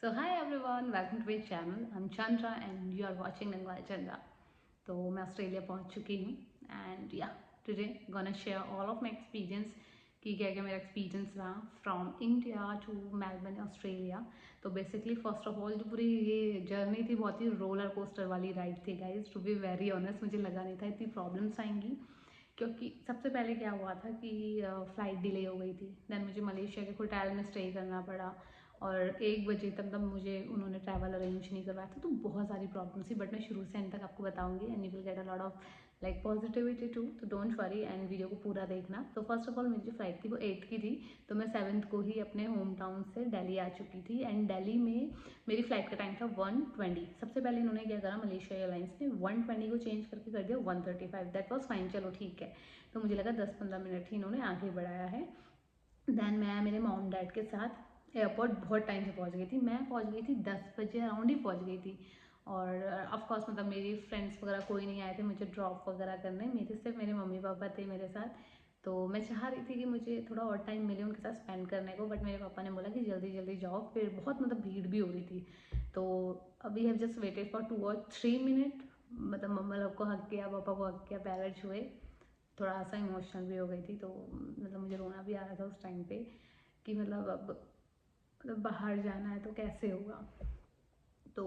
So hi everyone, welcome to my channel. I'm Chandra and you are watching Nangwal Chandra. तो मैं Australia पहुंच चुकी हूँ and या today gonna share all of my experience कि क्या क्या मेरा एक्सपीरियंस रहा from India to Melbourne Australia. तो बेसिकली फर्स्ट ऑफ ऑल जो पूरी ये जर्नी थी बहुत ही रोलर कोस्टर वाली राइड थी guys. To be very honest मुझे लगा नहीं था इतनी प्रॉब्लम्स आएंगी, क्योंकि सबसे पहले क्या हुआ था कि फ़्लाइट डिले हो गई थी. देन मुझे मलेशिया के होटल में स्टे करना पड़ा और 1 बजे तक मुझे उन्होंने ट्रैवल अरेंज नहीं करवाया था. तो बहुत सारी प्रॉब्लम्स थी, बट मैं शुरू से एंड तक आपको बताऊंगी and you will get a lot of like positivity too. तो डोंट वरी एंड वीडियो को पूरा देखना. तो फर्स्ट ऑफ ऑल मेरी जो फ्लाइट थी वो 8 की थी, तो मैं 7 को ही अपने होम टाउन से दिल्ली आ चुकी थी. एंड दिल्ली में मेरी फ्लाइट का टाइम था 1:20. सबसे पहले इन्होंने क्या करा, मलेशिया एयरलाइंस ने 1:20 को चेंज करके कर दिया 1:35. दैट वॉज फाइन, चलो ठीक है. तो मुझे लगा 10-15 मिनट ही इन्होंने आगे बढ़ाया है. देन मैं मेरे मॉम डैड के साथ एयरपोर्ट बहुत टाइम से पहुंच गई थी. मैं पहुंच गई थी 10 बजे अराउंड ही पहुंच गई थी. और ऑफकोर्स मतलब मेरी फ्रेंड्स वगैरह कोई नहीं आए थे मुझे ड्रॉप वगैरह करने. मेरे सिर्फ मेरे मम्मी पापा थे मेरे साथ. तो मैं चाह रही थी कि मुझे थोड़ा और टाइम मिले उनके साथ स्पेंड करने को, बट मेरे पापा ने बोला कि जल्दी जल्दी जाओ. फिर बहुत मतलब भीड़ भी हो रही थी. तो अभी have just waited for 2 or 3 minute. मतलब मम्मा लोग को हक किया, पापा को हक किया, पैर छुए. थोड़ा सा इमोशनल भी हो गई थी. तो मतलब मुझे रोना भी आ रहा था उस टाइम पे कि मतलब अब मतलब बाहर जाना है तो कैसे होगा. तो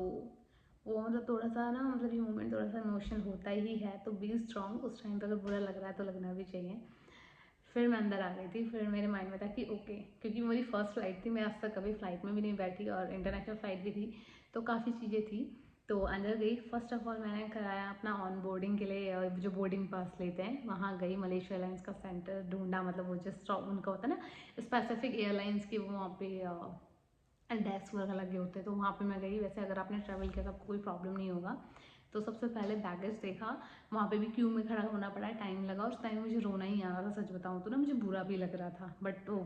वो मतलब थोड़ा सा ना मतलब ये मोमेंट थोड़ा सा इमोशनल होता ही है. तो बी स्ट्रॉन्ग. उस टाइम पे अगर बुरा लग रहा है तो लगना भी चाहिए. फिर मैं अंदर आ गई थी. फिर मेरे माइंड में था कि ओके, क्योंकि मेरी फर्स्ट फ्लाइट थी, मैं आज तक कभी फ्लाइट में भी नहीं बैठी और इंटरनेशनल फ्लाइट भी थी, तो काफ़ी चीज़ें थी. तो अंदर गई. फर्स्ट ऑफ ऑल मैंने कराया अपना ऑन बोर्डिंग के लिए जो बोर्डिंग पास लेते हैं वहाँ गई. मलेशिया एयरलाइंस का सेंटर ढूंढा, मतलब वो जिस उनका होता है ना स्पेसिफिक एयरलाइंस की, वो वहाँ पे डेस्क वगैरह लगे होते हैं. तो वहाँ पे मैं गई. वैसे अगर आपने ट्रैवल किया तो आपको कोई प्रॉब्लम नहीं होगा. तो सबसे पहले बैगेज देखा, वहाँ पे भी क्यू में खड़ा होना पड़ा, टाइम लगा. उस टाइम मुझे रोना ही आ रहा था, सच बताऊँ तो ना मुझे बुरा भी लग रहा था, बट तो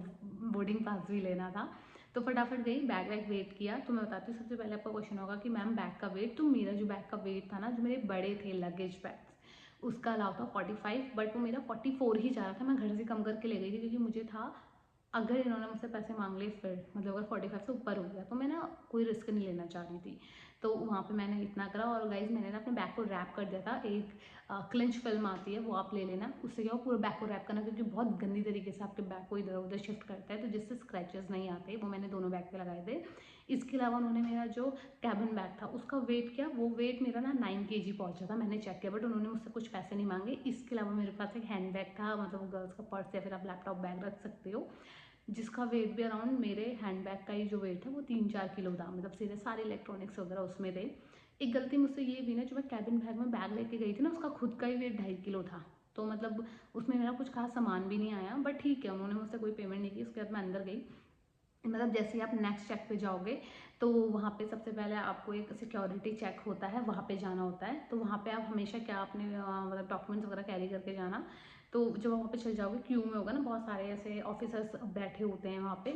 बोर्डिंग पास भी लेना था. तो फटाफट गई, बैग वैग वेट किया. तो मैं बताती हूँ, सबसे पहले आपका क्वेश्चन होगा कि मैम बैग का वेट. तो मेरा जो बैग का वेट था ना, जो मेरे बड़े थे लगेज बैग्स, उसका अलाउ था 45, बट वो मेरा 44 ही जा रहा था. मैं घर से कम करके ले गई थी क्योंकि मुझे था अगर इन्होंने मुझसे पैसे मांग लिए फिर मतलब अगर 45 से ऊपर हो गया तो मैं ना कोई रिस्क नहीं लेना चाह रही थी. तो वहाँ पे मैंने इतना करा. और गाइज मैंने ना अपने बैग को रैप कर दिया था. एक क्लिंच फिल्म आती है, वो आप ले लेना. उससे क्या हो, पूरा बैग को रैप करना, क्योंकि बहुत गंदी तरीके से आपके बैग को इधर उधर शिफ्ट करता है, तो जिससे स्क्रैचेस नहीं आते. वो मैंने दोनों बैग पे लगाए थे. इसके अलावा उन्होंने मेरा जो कैबिन बैग था उसका वेट किया. वो वेट मेरा ना 9 kg पहुंचा था. मैंने चेक किया, बट उन्होंने मुझसे कुछ पैसे नहीं मांगे. इसके अलावा मेरे पास एक हैंड बैग था, मतलब गर्ल्स का पर्स या फिर आप लैपटॉप बैग रख सकते हो, जिसका वेट भी अराउंड मेरे हैंडबैग का ही जो वेट है वो 3-4 किलो था. मतलब सीधे सारे इलेक्ट्रॉनिक्स वगैरह उसमें थे. एक गलती मुझसे ये भी ना, जो मैं कैबिन बैग में बैग लेके गई थी ना, उसका खुद का ही वेट 2.5 किलो था. तो मतलब उसमें मेरा कुछ खास सामान भी नहीं आया, बट ठीक है, उन्होंने मुझसे कोई पेमेंट नहीं की. उसके बाद मैं अंदर गई. मतलब जैसे ही आप नेक्स्ट चेक पे जाओगे तो वहाँ पे सबसे पहले आपको एक सिक्योरिटी चेक होता है, वहाँ पे जाना होता है. तो वहाँ पे आप हमेशा क्या अपने मतलब डॉक्यूमेंट्स वगैरह कैरी करके जाना. तो जब वहाँ पे चल जाओगे, क्यू में होगा ना, बहुत सारे ऐसे ऑफिसर्स बैठे होते हैं वहाँ पे.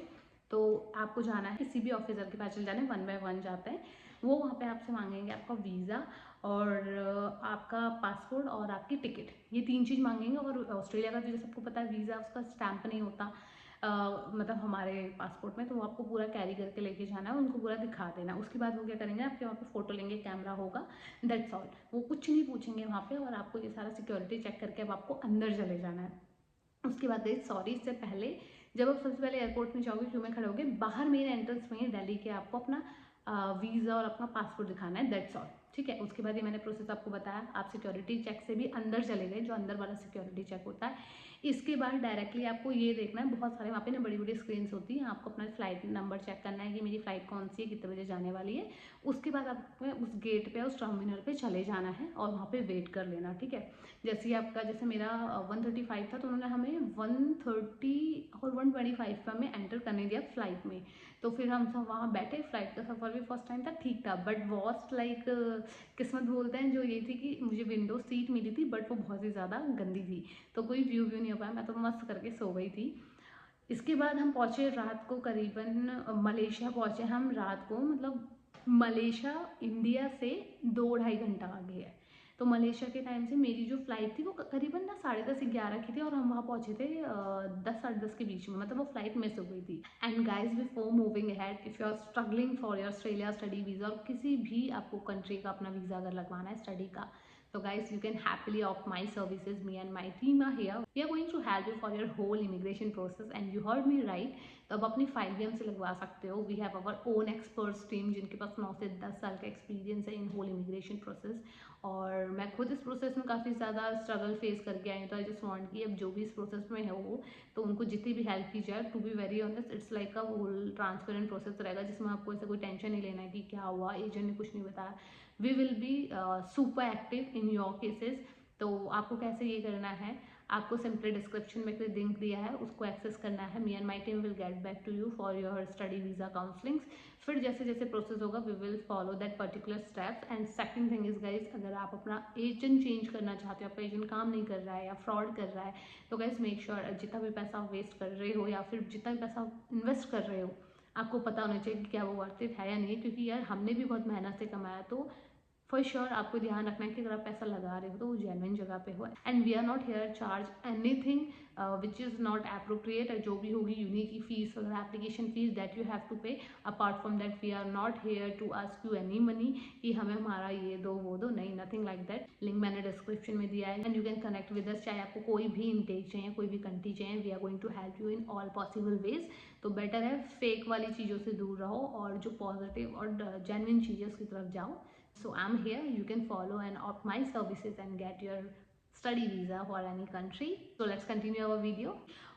तो आपको जाना है, किसी भी ऑफिसर के पास चल जाना है, 1 by 1 जाते हैं. वो वहाँ पे आपसे मांगेंगे आपका वीज़ा और आपका पासपोर्ट और आपकी टिकट. ये 3 चीज़ मांगेंगे. और ऑस्ट्रेलिया का तो जैसे आपको पता है वीज़ा उसका स्टैंप नहीं होता मतलब हमारे पासपोर्ट में, तो वो आपको पूरा कैरी करके लेके जाना है, उनको पूरा दिखा देना. उसके बाद वो क्या करेंगे, आपके वहाँ पे फोटो लेंगे, कैमरा होगा, दैट्स ऑल. वो कुछ नहीं पूछेंगे वहाँ पे. और आपको ये सारा सिक्योरिटी चेक करके अब आपको अंदर चले जाना है. उसके बाद गई सॉरी, इससे पहले जब आप सबसे पहले एयरपोर्ट में जाओगे, क्यों में खड़े होगे, बाहर मेन एंट्रेंस में दिल्ली के आपको अपना वीज़ा और अपना पासपोर्ट दिखाना है, दैट्स ऑल. ठीक है. उसके बाद ये मैंने प्रोसेस आपको बताया. आप सिक्योरिटी चेक से भी अंदर चले गए, जो अंदर वाला सिक्योरिटी चेक होता है. इसके बाद डायरेक्टली आपको ये देखना है, बहुत सारे वहाँ पे ना बड़ी बड़ी स्क्रीन्स होती हैं, आपको अपना फ्लाइट नंबर चेक करना है कि मेरी फ़्लाइट कौन सी है, कितने बजे जाने वाली है. उसके बाद आपको उस गेट पे उस टर्मिनल पे चले जाना है और वहाँ पे वेट कर लेना. ठीक है. जैसे आपका, जैसे मेरा 135 था, तो उन्होंने हमें 130 और 125 पे हमें एंटर करने दिया फ्लाइट में. तो फिर हम सब वहाँ बैठे. फ्लाइट का सफ़र भी फर्स्ट टाइम था, ठीक था, बट वॉस्ट लाइक किस्मत बोलते हैं जो ये थी कि मुझे विंडो सीट मिली थी, बट वो बहुत ही ज़्यादा गंदी थी, तो कोई व्यू नहीं हो पाया. मैं तो मस्त करके सो गई थी. इसके बाद हम पहुँचे रात को, करीबन मलेशिया पहुँचे हम रात को. मतलब मलेशिया इंडिया से 2-2.5 घंटा आगे है. तो मलेशिया के टाइम से मेरी जो फ्लाइट थी वो करीबन ना 10:30-11 की थी और हम वहाँ पहुँचे थे 10 साढ़े 10 के बीच में, मतलब वो फ्लाइट मिस हो गई थी। And guys before moving ahead, if you are struggling for your Australia study visa और किसी भी आपको कंट्री का अपना वीज़ा अगर लगवाना है स्टडी का, so guys you can happily opt my services. Me and my team are here. We are going to help you for your whole immigration process and you heard me right. तो अब अपनी file भी हमसे लगवा सकते हो. We have our own experts team जिनके पास 9 से 10 साल का एक्सपीरियंस है इन होल इमिग्रेशन प्रोसेस. और मैं खुद इस प्रोसेस में काफ़ी ज़्यादा स्ट्रगल फेस करके आई हूँ. तो आई जस्ट वांट कि अब जो भी इस प्रोसेस में है वो, तो उनको जितनी भी हेल्प की जाए. To be very honest, it's like a whole transparent process रहेगा जिसमें आपको ऐसा कोई टेंशन नहीं लेना है कि क्या हुआ, एजेंट ने कुछ नहीं बताया. We will be super active in your cases. तो आपको कैसे ये करना है, आपको सिंपली डिस्क्रिप्शन में कोई लिंक दिया है उसको एक्सेस करना है. Me and my team will get back to you for your study visa counsellings. फिर जैसे जैसे प्रोसेस होगा we will follow that particular steps. And second thing is guys, अगर आप अपना एजेंट चेंज करना चाहते हो, आपका एजेंट काम नहीं कर रहा है या फ्रॉड कर रहा है, तो गाइज मेक श्योर जितना भी पैसा आप वेस्ट कर रहे हो या फिर जितना भी पैसा आप इन्वेस्ट कर रहे हो, आपको पता होना चाहिए कि क्या वो वर्थ इट है या नहीं. क्योंकि यार हमने भी बहुत मेहनत से कमाया, तो फॉर श्योर आपको ध्यान रखना है कि अगर आप पैसा लगा रहे हो तो वो जेन्युइन जगह पे हो. And we are not here charge anything which is not appropriate. जो भी होगी यूनिक की फीस वगैरह, application fees, that you have to pay. Apart from that we are not here to ask you any money कि हमें हमारा ये दो वो दो, नहीं, नथिंग लाइक दैट. लिंक मैंने डिस्क्रिप्शन में दिया है and you can connect with us. चाहे आपको कोई भी इनटेक चाहिए, कोई भी कंट्री चाहिए, we are going to help you in all possible ways. तो बेटर है फेक वाली चीज़ों से दूर रहो और जो पॉजिटिव और जेन्युइन चीज़ें उसकी तरफ जाओ. So I'm here, you can follow and opt my services and get your study visa for any country. So let's continue our video.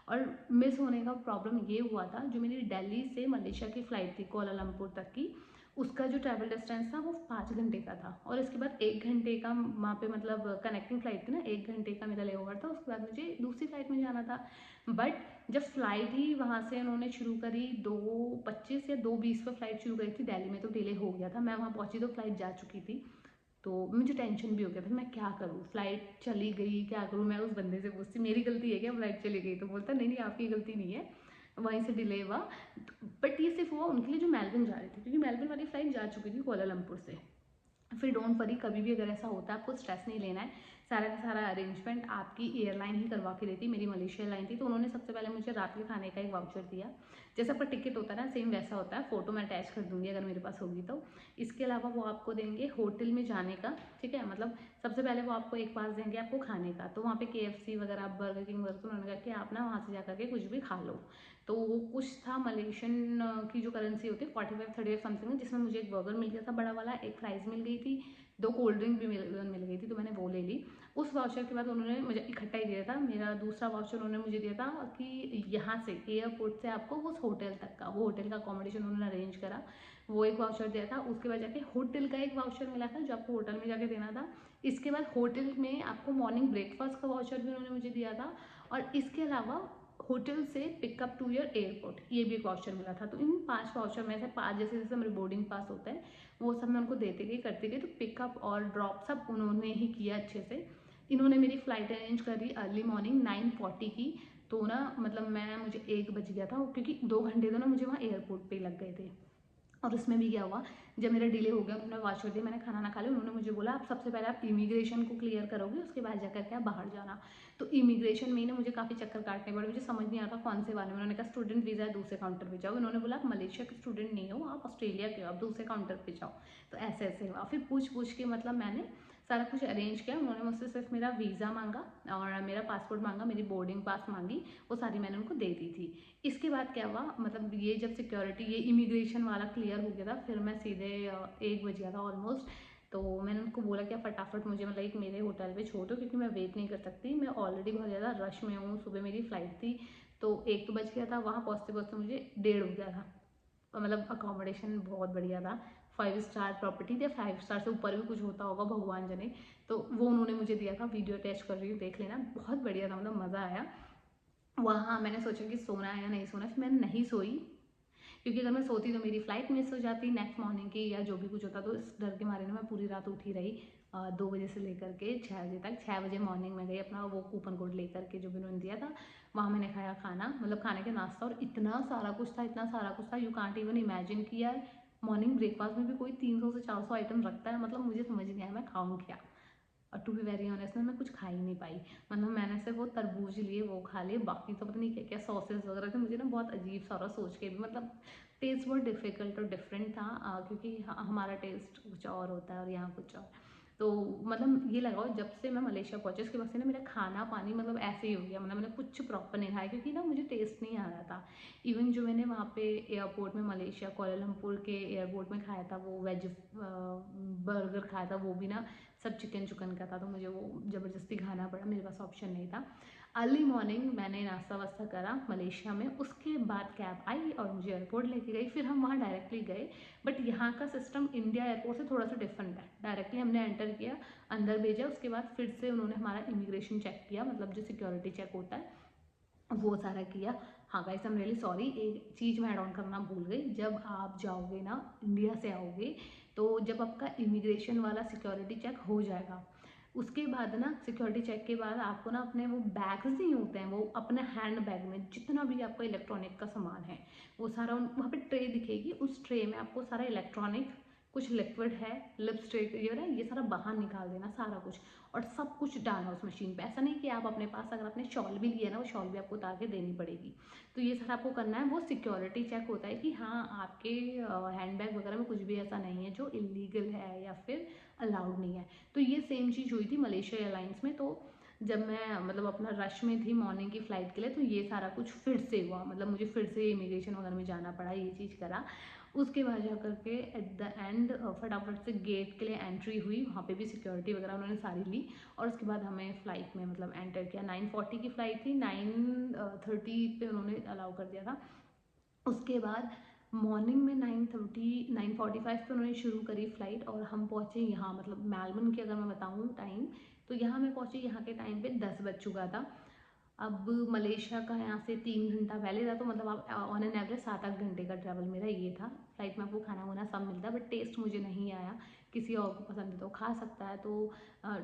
और मिस होने का प्रॉब्लम ये हुआ था, जो मेरी दिल्ली से मलेशिया की फ़्लाइट थी कोलालमपुर तक की, उसका जो ट्रैवल डिस्टेंस था वो 5 घंटे का था. और इसके बाद 1 घंटे का वहाँ पे मतलब कनेक्टिंग फ़्लाइट थी ना, 1 घंटे का मेरा लेओवर था. उसके बाद मुझे दूसरी फ़्लाइट में जाना था. बट जब फ्लाइट ही वहाँ से उन्होंने शुरू करी 2:25 या 2:20 पर फ्लाइट शुरू करी थी दिल्ली में, तो डिले हो गया था. मैं वहाँ पहुँची तो फ्लाइट जा चुकी थी. तो मुझे टेंशन भी हो गया था, मैं क्या करूँ, फ्लाइट चली गई, क्या करूँ. मैं उस बंदे से पूछती मेरी गलती है क्या फ्लाइट चली गई, तो बोलता नहीं नहीं आपकी गलती नहीं है, वहीं से डिले हुआ. बट ये सिर्फ हुआ उनके लिए जो मेलबर्न जा रहे थे, क्योंकि मेलबर्न वाली फ्लाइट जा चुकी थी कोलालमपुर से. फिर डोंट वरी, कभी भी अगर ऐसा होता है आपको स्ट्रेस नहीं लेना है. सारा का सारा अरेंजमेंट आपकी एयरलाइन ही करवा के देती. मेरी मलेशिया एयरलाइन थी, तो उन्होंने सबसे पहले मुझे रात के खाने का एक वाउचर दिया. जैसा आपका टिकट होता है ना, सेम वैसा होता है. फोटो मैं अटैच कर दूंगी अगर मेरे पास होगी तो. इसके अलावा वो आपको देंगे होटल में जाने का, ठीक है. मतलब सबसे पहले वो आपको एक पास देंगे आपको खाने का. तो वहाँ पे KFC वगैरह, बर्गर किंग वगैरह, तो उन्होंने कहा कि आप ना वहाँ से जा करके कुछ भी खा लो. तो वो कुछ था मलेशियन की जो करेंसी होती है 45-38 समथिंग, जिसमें मुझे एक बर्गर मिल गया था बड़ा वाला, एक फ्राइज़ मिल गई थी, 2 कोल्ड ड्रिंक भी मिल गई थी, तो मैंने वो ले ली. उस वाउचर के बाद उन्होंने मुझे इकट्ठा ही दिया था. मेरा दूसरा वाउचर उन्होंने मुझे दिया था कि यहाँ से एयरपोर्ट से आपको उस होटल तक का, वो होटल का अकोमोडेशन उन्होंने अरेंज करा, वो एक वाउचर दिया था. उसके बाद जाके होटल का एक वाउचर मिला था जो आपको होटल में जाके देना था. इसके बाद होटल में आपको मॉर्निंग ब्रेकफास्ट का वाउचर भी उन्होंने मुझे दिया था. और इसके अलावा होटल से पिकअप टू योर एयरपोर्ट, ये भी एक वाउचर मिला था. तो इन 5 वाउचर में से 5 जैसे जैसे मेरे बोर्डिंग पास होता है वो सब मैं उनको देते गई करते गई. तो पिकअप और ड्रॉप सब उन्होंने ही किया अच्छे से. इन्होंने मेरी फ़्लाइट अरेंज करी अर्ली मॉर्निंग 9:40 की. तो ना मतलब मुझे 1 बज गया था, क्योंकि 2 घंटे तो ना मुझे वहाँ एयरपोर्ट पे लग गए थे. और उसमें भी क्या हुआ, जब मेरा डिले हो गया, उन्होंने वाउचर दिया, मैंने खाना ना खा लिया. उन्होंने मुझे बोला आप सबसे पहले आप इमिग्रेशन को क्लियर करोगे, उसके बाद जाकर के आप बाहर जाना. तो इमिग्रेशन में ही ना मुझे काफ़ी चक्कर काटने पड़े. मुझे समझ नहीं आता कौन से वाले में. उन्होंने कहा स्टूडेंट वीज़ा है, दूसरे काउंटर पे जाओ. उन्होंने बोला आप मलेशिया के स्टूडेंट नहीं हो, आप ऑस्ट्रेलिया के हो, आप दूसरे काउंटर पे जाओ. तो ऐसे ऐसे हुआ. फिर पूछ के मतलब मैंने सारा कुछ अरेंज किया. उन्होंने मुझसे सिर्फ मेरा वीज़ा मांगा और मेरा पासपोर्ट मांगा, मेरी बोर्डिंग पास मांगी, वो सारी मैंने उनको दे दी थी. इसके बाद क्या हुआ, मतलब ये जब सिक्योरिटी, ये इमिग्रेशन वाला क्लियर हो गया था, फिर मैं सीधे 1 बज गया था ऑलमोस्ट. तो मैंने उनको बोला कि आप फटाफट मुझे मतलब एक मेरे होटल पे छोड़ दो, क्योंकि मैं वेट नहीं कर सकती. मैं ऑलरेडी बहुत ज़्यादा रश में हूँ, सुबह मेरी फ़्लाइट थी. तो 1 तो बज गया था, वहाँ पहुँचते पहुँचते मुझे 1:30 हो गया था. मतलब अकोमोडेशन बहुत बढ़िया था, 5 स्टार प्रॉपर्टी थी. 5 स्टार से ऊपर भी कुछ होता होगा भगवान जाने. तो वो उन्होंने मुझे दिया था, वीडियो अटैच कर रही हूँ, देख लेना. बहुत बढ़िया था, मतलब मज़ा आया वहाँ. मैंने सोचा कि सोना है या नहीं सोना, फिर मैंने नहीं सोई, क्योंकि अगर मैं सोती तो मेरी फ़्लाइट मिस हो जाती नेक्स्ट मॉर्निंग की, या जो भी कुछ होता. तो इस डर के मारे ना मैं पूरी रात उठी रही 2 बजे से लेकर के 6 बजे तक. 6 बजे मॉर्निंग में गई, अपना वो कूपन कोड लेकर के जो भी उन्होंने दिया था. वहाँ मैंने खाया खाना, मतलब खाने के नाश्ता, और इतना सारा कुछ था, इतना सारा कुछ था, यू कांट इवन इमेजिन कि यार मॉर्निंग ब्रेकफास्ट में भी कोई 300 से 400 आइटम रखता है. मतलब मुझे समझ नहीं आया मैं खाऊँ क्या. और टू बी वेरी ऑनेस्ट मैं कुछ खा ही नहीं पाई। मतलब मैंने सिर्फ वो तरबूज लिए, वो खा लिए, बाकी तो पता नहीं क्या क्या सॉसेस वगैरह थे। मुझे ना बहुत अजीब सा सोच के भी, मतलब टेस्ट बहुत डिफ़िकल्ट और डिफरेंट था, क्योंकि हमारा टेस्ट कुछ और होता है और यहाँ कुछ और। तो मतलब ये लगाओ, जब से मैं मलेशिया पहुंची उसके बाद से ना मेरा खाना पानी मतलब ऐसे ही हो गया। मतलब मैंने कुछ प्रॉपर नहीं खाया, क्योंकि ना मुझे टेस्ट नहीं आ रहा था। इवन जो मैंने वहाँ पे एयरपोर्ट में, मलेशिया कोलालमपुर के एयरपोर्ट में खाया था, वो वेज बर्गर खाया था, वो भी ना सब चिकन चिकन का था। तो मुझे वो ज़बरदस्ती खाना पड़ा, मेरे पास ऑप्शन नहीं था। अर्ली मॉर्निंग मैंने नाश्ता वास्ता करा मलेशिया में, उसके बाद कैब आई और मुझे एयरपोर्ट लेके गई। फिर हम वहाँ डायरेक्टली गए, बट यहाँ का सिस्टम इंडिया एयरपोर्ट से थोड़ा सा डिफरेंट है। डायरेक्टली हमने एंटर किया, अंदर भेजा, उसके बाद फिर से उन्होंने हमारा इमिग्रेशन चेक किया, मतलब जो सिक्योरिटी चेक होता है वो सारा किया। हाँ guys, I am really sorry, एक चीज़ मैं ऐड ऑन करना भूल गई। जब आप जाओगे ना, इंडिया से आओगे, तो जब आपका इमिग्रेशन वाला सिक्योरिटी चेक हो जाएगा, उसके बाद ना सिक्योरिटी चेक के बाद आपको ना अपने वो बैग्स नहीं होते हैं, वो अपने हैंड बैग में जितना भी आपका इलेक्ट्रॉनिक का सामान है वो सारा वहाँ पे ट्रे दिखेगी, उस ट्रे में आपको सारा इलेक्ट्रॉनिक, कुछ लिक्विड है, लिपस्टिक ये सारा बाहर निकाल देना, सारा कुछ, और सब कुछ डालना उस मशीन पे। ऐसा नहीं कि आप अपने पास अगर आपने शॉल भी लिया ना, वो शॉल भी आपको उतार के देनी पड़ेगी। तो ये सारा आपको करना है। वो सिक्योरिटी चेक होता है कि हाँ आपके हैंड बैग वगैरह में कुछ भी ऐसा नहीं है जो इलीगल है या फिर अलाउड नहीं है। तो ये सेम चीज़ हुई थी मलेशिया एयरलाइंस में। तो जब मैं मतलब अपना रश में थी मॉर्निंग की फ़्लाइट के लिए, तो ये सारा कुछ फिर से हुआ, मतलब मुझे फिर से इमिग्रेशन वगैरह में जाना पड़ा, ये चीज़ करा। उसके बाद जा कर के एट द एंड फटाफट से गेट के लिए एंट्री हुई, वहाँ पे भी सिक्योरिटी वगैरह उन्होंने सारी ली, और उसके बाद हमें फ़्लाइट में मतलब एंटर किया। 9:40 की फ़्लाइट थी, 9:30 पे उन्होंने अलाउ कर दिया था। उसके बाद मॉर्निंग में 9:45 पे उन्होंने शुरू करी फ़्लाइट, और हम पहुँचे यहाँ, मतलब मेलबर्न की अगर मैं बताऊँ टाइम, तो यहाँ मैं पहुँची यहाँ के टाइम पे 10 बज चुका था। अब मलेशिया का यहाँ से 3 घंटा पहले था, तो मतलब आप ऑन एन एवरेज 7-8 घंटे का ट्रैवल मेरा ये था। फ्लाइट में आपको खाना वाना सब मिलता है, बट टेस्ट मुझे नहीं आया। किसी और को पसंद है तो खा सकता है, तो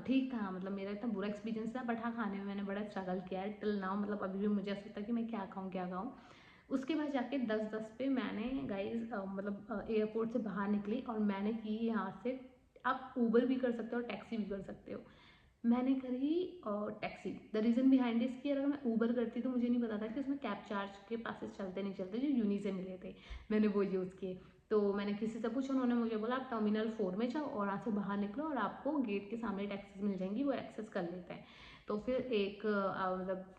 ठीक था। मतलब मेरा इतना बुरा एक्सपीरियंस था, बट हाँ खाने में मैंने बड़ा स्ट्रगल किया है टिल नाउ। मतलब अभी भी मुझे ऐसा लगता है कि मैं क्या खाऊँ क्या खाऊँ। उसके बाद जाके 10:10 पे मैंने गाइज मतलब एयरपोर्ट से बाहर निकली, और मैंने की यहाँ से, आप ऊबर भी कर सकते हो और टैक्सी भी कर सकते हो। मैंने करी taxi. The reason behind this कि अगर मैं ऊबर करती तो मुझे नहीं पता था कि उसमें कैब चार्ज के पासेस चलते नहीं चलते, जो यूनी से मिले थे, मैंने वो यूज़ किए। तो मैंने किसी से पूछा, उन्होंने मुझे बोला आप टर्मिनल 4 में जाओ और वहाँ से बाहर निकलो और आपको गेट के सामने टैक्सीज मिल जाएंगी, वो एक्सेस कर लेते हैं। तो फिर एक मतलब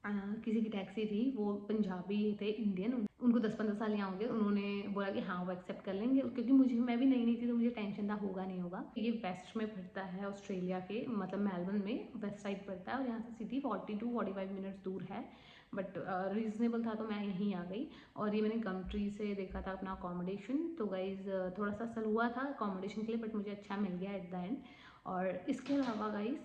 किसी की टैक्सी थी, वो पंजाबी थे, इंडियन, उनको 10-15 साल यहाँ हो गए। उन्होंने बोला कि हाँ वो एक्सेप्ट कर लेंगे, क्योंकि मुझे, मैं भी नई नई थी तो मुझे टेंशन था होगा नहीं होगा। ये वेस्ट में पड़ता है ऑस्ट्रेलिया के, मतलब मेलबर्न में वेस्ट साइड पड़ता है, और यहाँ से सिटी 40-45 मिनट्स दूर है, बट रीज़नेबल था तो मैं यहीं आ गई। और ये मैंने गमट्री से देखा था अपना अकोमोडेशन, तो गाइज थोड़ा सा सल हुआ था अकोमोडेशन के लिए, बट मुझे अच्छा मिल गया एट द एंड। और इसके अलावा गाइज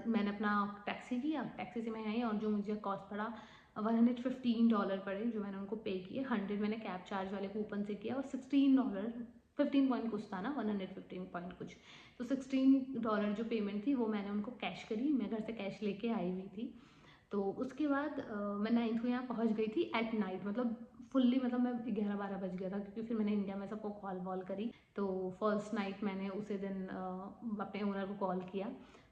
मैंने अपना टैक्सी किया, टैक्सी से मैं आई, और जो मुझे कॉस्ट पड़ा $115 पड़े, जो मैंने उनको पे किए। 100 मैंने कैब चार्ज वाले कूपन से किया, और $16, 15 पॉइंट कुछ था ना, 115 पॉइंट कुछ, तो $16 जो पेमेंट थी वो मैंने उनको कैश करी। मैं घर से कैश लेके आई हुई थी। तो उसके बाद मैं 9th को यहाँ पहुँच गई थी एट नाइट, मतलब फुल्ली, मतलब मैं 11-12 बज गया था, क्योंकि फिर मैंने इंडिया में सबको कॉल वॉल करी। तो फर्स्ट नाइट मैंने उसी दिन अपने ओनर को कॉल किया,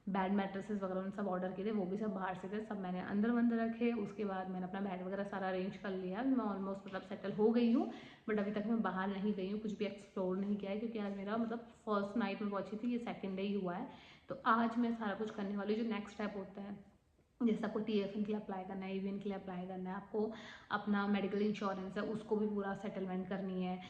बेड मैट्रेसेस वगैरह उन सब ऑर्डर किए थे, वो भी सब बाहर से थे, सब मैंने अंदर वंदर रखे। उसके बाद मैंने अपना बेड वगैरह सारा अरेंज कर लिया। मैं ऑलमोस्ट मतलब सेटल हो गई हूँ, बट अभी तक मैं बाहर नहीं गई हूँ, कुछ भी एक्सप्लोर नहीं किया है, क्योंकि आज मेरा मतलब फर्स्ट नाइट में पहुँची थी, ये सेकेंड डे ही हुआ है। तो आज मैं सारा कुछ करने वाली हूँ। जो नेक्स्ट स्टेप होता है, जैसे आपको TFN के लिए अप्लाई करना है, EVN के लिए अप्लाई करना है, आपको अपना मेडिकल इंश्योरेंस है उसको भी पूरा सेटलमेंट करनी है,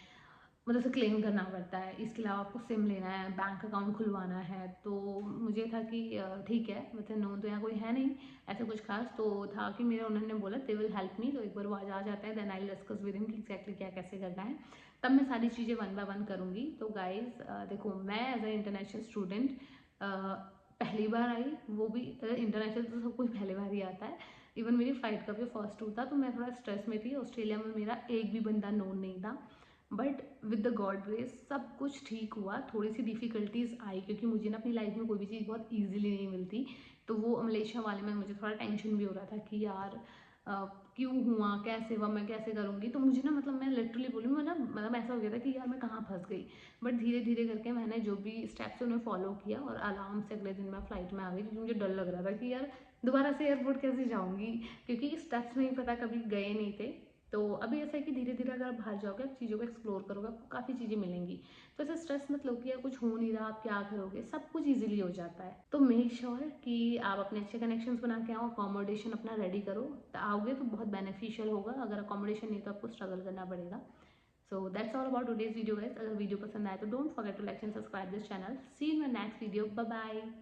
मतलब उसे क्लेम करना पड़ता है। इसके अलावा आपको सिम लेना है, बैंक अकाउंट खुलवाना है। तो मुझे था कि ठीक है, मतलब नोन तो यहाँ कोई है नहीं ऐसा कुछ खास, तो था कि मेरे उन्होंने बोला दे विल हेल्प मी, तो एक बार वो आज आ जाते हैं, then I discuss with him कि एक्जैक्टली क्या कैसे करना है, तब मैं सारी चीज़ें 1 बाय 1 करूँगी। तो गाइज देखो, मैं एज ए इंटरनेशनल स्टूडेंट पहली बार आई, वो भी इंटरनेशनल तो सब कोई पहली बार ही आता है। इवन मेरी फ़्लाइट का भी फर्स्ट टूर था, तो मैं थोड़ा स्ट्रेस में थी। ऑस्ट्रेलिया में मेरा एक भी बंदा नोन नहीं था, but with the God grace सब कुछ ठीक हुआ। थोड़ी सी डिफ़िकल्टीज आई, क्योंकि मुझे ना अपनी लाइफ में कोई भी चीज़ बहुत ईजिली नहीं मिलती। तो वो मलेशिया वाले में मुझे थोड़ा टेंशन भी हो रहा था कि यार क्यों हुआ, कैसे हुआ, मैं कैसे करूँगी। तो मुझे ना मतलब मैं लिटरली बोलूँ मैं ना मतलब ऐसा हो गया था कि यार मैं कहाँ फंस गई। बट धीरे धीरे करके मैंने जो भी स्टेप्स उन्हें फॉलो किया और आराम से अगले दिन मैं फ्लाइट में आ गई, क्योंकि मुझे डर लग रहा था कि यार दोबारा से एयरपोर्ट कैसे जाऊँगी, क्योंकि स्टेप्स नहीं पता, कभी गए नहीं थे। तो अभी ऐसा है कि धीरे धीरे अगर आप बाहर जाओगे, आप चीज़ों को एक्सप्लोर करोगे, आपको काफ़ी चीज़ें मिलेंगी। तो ऐसे स्ट्रेस मत लो कि यार कुछ हो नहीं रहा, आप क्या करोगे, सब कुछ ईजिली हो जाता है। तो मेक श्योर कि आप अपने अच्छे कनेक्शंस बना के आओ, अकोमोडेशन अपना रेडी करो, तो आओगे तो बहुत बेनिफिशियल होगा। अगर अकोमोडेशन नहीं तो आपको स्ट्रगल करना पड़ेगा। So that's all about today's video guys. अगर वीडियो पसंद आए तो don't forget to like and subscribe this channel. See you in my next video. Bye bye.